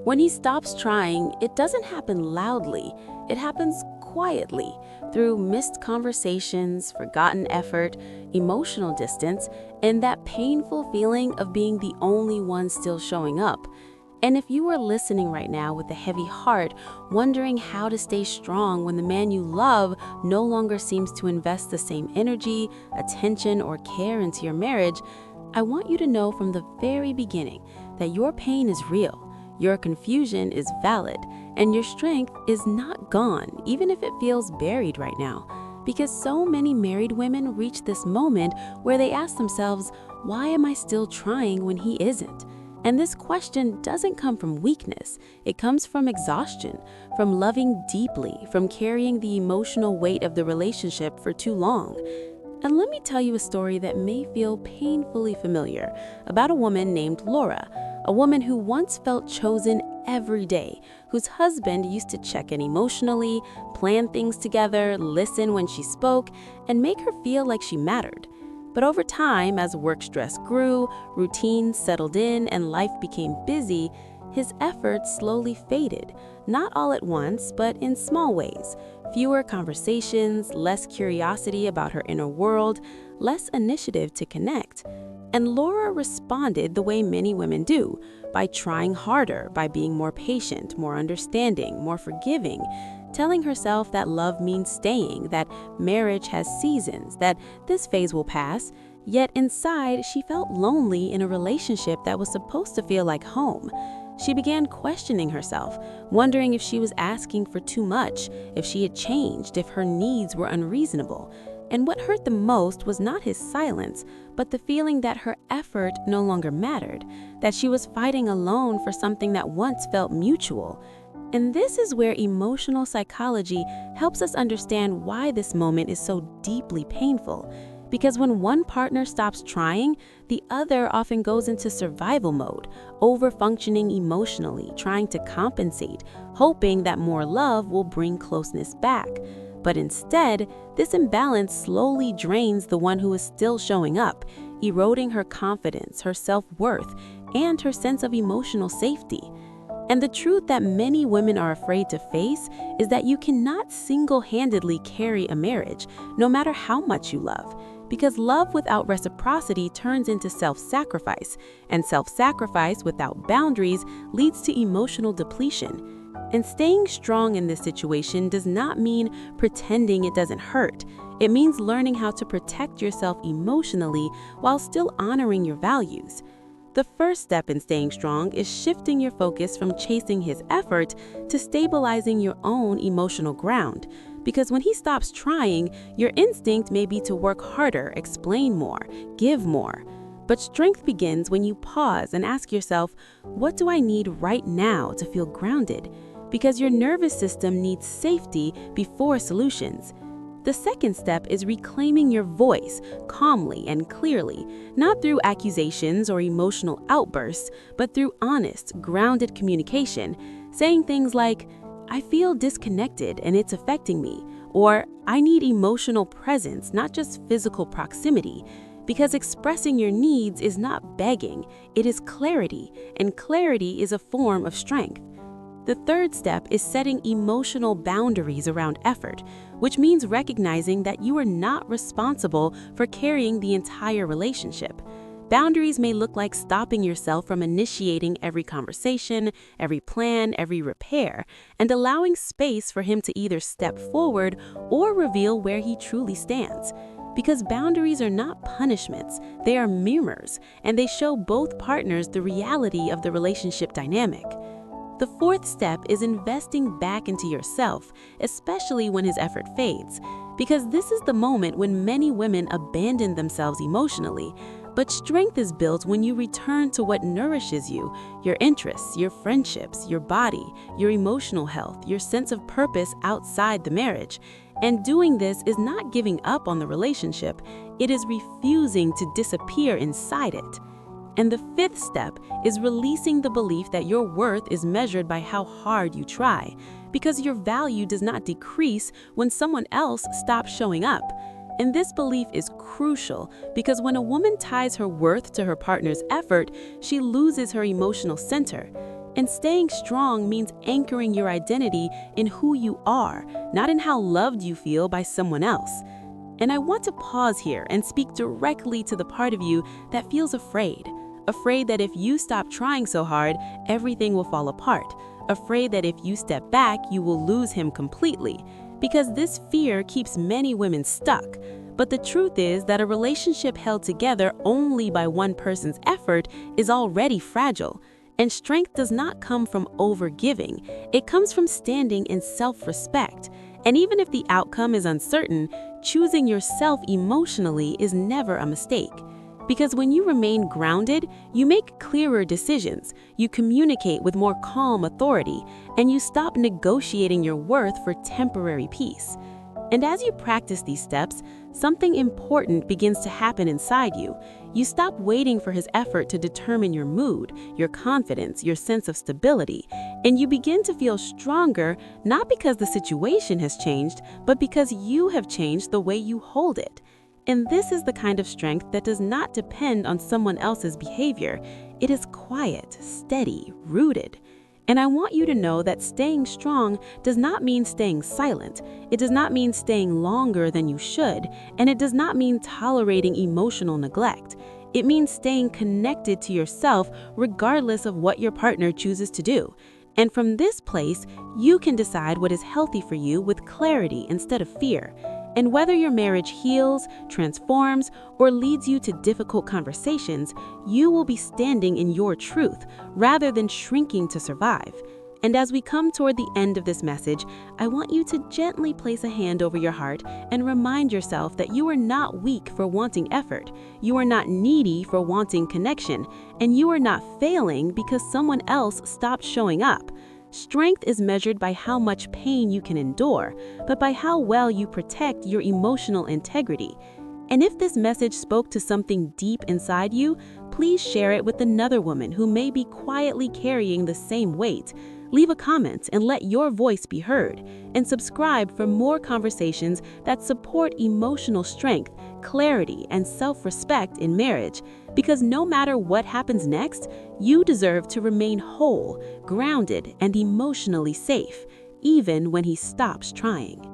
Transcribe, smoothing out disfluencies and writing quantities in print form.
When he stops trying, it doesn't happen loudly. It happens quietly through missed conversations, forgotten effort, emotional distance, and that painful feeling of being the only one still showing up. And if you are listening right now with a heavy heart, wondering how to stay strong when the man you love no longer seems to invest the same energy, attention, or care into your marriage, I want you to know from the very beginning that your pain is real, your confusion is valid, and your strength is not gone, even if it feels buried right now. Because so many married women reach this moment where they ask themselves, why am I still trying when he isn't? And this question doesn't come from weakness. It comes from exhaustion, from loving deeply, from carrying the emotional weight of the relationship for too long. And let me tell you a story that may feel painfully familiar about a woman named Laura, a woman who once felt chosen every day, whose husband used to check in emotionally, plan things together, listen when she spoke, and make her feel like she mattered. But over time, as work stress grew, routines settled in, and life became busy, his efforts slowly faded, not all at once, but in small ways. Fewer conversations, less curiosity about her inner world, less initiative to connect. And Laura responded the way many women do, by trying harder, by being more patient, more understanding, more forgiving, telling herself that love means staying, that marriage has seasons, that this phase will pass. Yet inside, she felt lonely in a relationship that was supposed to feel like home. She began questioning herself, wondering if she was asking for too much, if she had changed, if her needs were unreasonable. And what hurt the most was not his silence, but the feeling that her effort no longer mattered, that she was fighting alone for something that once felt mutual. And this is where emotional psychology helps us understand why this moment is so deeply painful. Because when one partner stops trying, the other often goes into survival mode, over-functioning emotionally, trying to compensate, hoping that more love will bring closeness back. But instead, this imbalance slowly drains the one who is still showing up, eroding her confidence, her self-worth, and her sense of emotional safety. And the truth that many women are afraid to face is that you cannot single-handedly carry a marriage, no matter how much you love. Because love without reciprocity turns into self-sacrifice, and self-sacrifice without boundaries leads to emotional depletion. And staying strong in this situation does not mean pretending it doesn't hurt. It means learning how to protect yourself emotionally while still honoring your values. The first step in staying strong is shifting your focus from chasing his effort to stabilizing your own emotional ground. Because when he stops trying, your instinct may be to work harder, explain more, give more. But strength begins when you pause and ask yourself, what do I need right now to feel grounded? Because your nervous system needs safety before solutions. The second step is reclaiming your voice calmly and clearly, not through accusations or emotional outbursts, but through honest, grounded communication, saying things like, I feel disconnected and it's affecting me, or I need emotional presence, not just physical proximity. Because expressing your needs is not begging, it is clarity, and clarity is a form of strength. The third step is setting emotional boundaries around effort, which means recognizing that you are not responsible for carrying the entire relationship. Boundaries may look like stopping yourself from initiating every conversation, every plan, every repair, and allowing space for him to either step forward or reveal where he truly stands. Because boundaries are not punishments, they are mirrors, and they show both partners the reality of the relationship dynamic. The fourth step is investing back into yourself, especially when his effort fades, because this is the moment when many women abandon themselves emotionally. But strength is built when you return to what nourishes you, your interests, your friendships, your body, your emotional health, your sense of purpose outside the marriage. And doing this is not giving up on the relationship, it is refusing to disappear inside it. And the fifth step is releasing the belief that your worth is measured by how hard you try, because your value does not decrease when someone else stops showing up. And this belief is crucial because when a woman ties her worth to her partner's effort, she loses her emotional center. And staying strong means anchoring your identity in who you are, not in how loved you feel by someone else. And I want to pause here and speak directly to the part of you that feels afraid. Afraid that if you stop trying so hard, everything will fall apart. Afraid that if you step back, you will lose him completely. Because this fear keeps many women stuck. But the truth is that a relationship held together only by one person's effort is already fragile. And strength does not come from overgiving. It comes from standing in self-respect. And even if the outcome is uncertain, choosing yourself emotionally is never a mistake. Because when you remain grounded, you make clearer decisions, you communicate with more calm authority, and you stop negotiating your worth for temporary peace. And as you practice these steps, something important begins to happen inside you. You stop waiting for his effort to determine your mood, your confidence, your sense of stability, and you begin to feel stronger, not because the situation has changed, but because you have changed the way you hold it. And this is the kind of strength that does not depend on someone else's behavior. It is quiet, steady, rooted. And I want you to know that staying strong does not mean staying silent. It does not mean staying longer than you should, and it does not mean tolerating emotional neglect. It means staying connected to yourself regardless of what your partner chooses to do. And from this place, you can decide what is healthy for you with clarity instead of fear. And whether your marriage heals, transforms, or leads you to difficult conversations, you will be standing in your truth rather than shrinking to survive. And as we come toward the end of this message, I want you to gently place a hand over your heart and remind yourself that you are not weak for wanting effort, you are not needy for wanting connection, and you are not failing because someone else stopped showing up. Strength is measured by how much pain you can endure, but by how well you protect your emotional integrity. And if this message spoke to something deep inside you, please share it with another woman who may be quietly carrying the same weight. Leave a comment and let your voice be heard. And subscribe for more conversations that support emotional strength, clarity, and self-respect in marriage. Because no matter what happens next, you deserve to remain whole, grounded, and emotionally safe, even when he stops trying.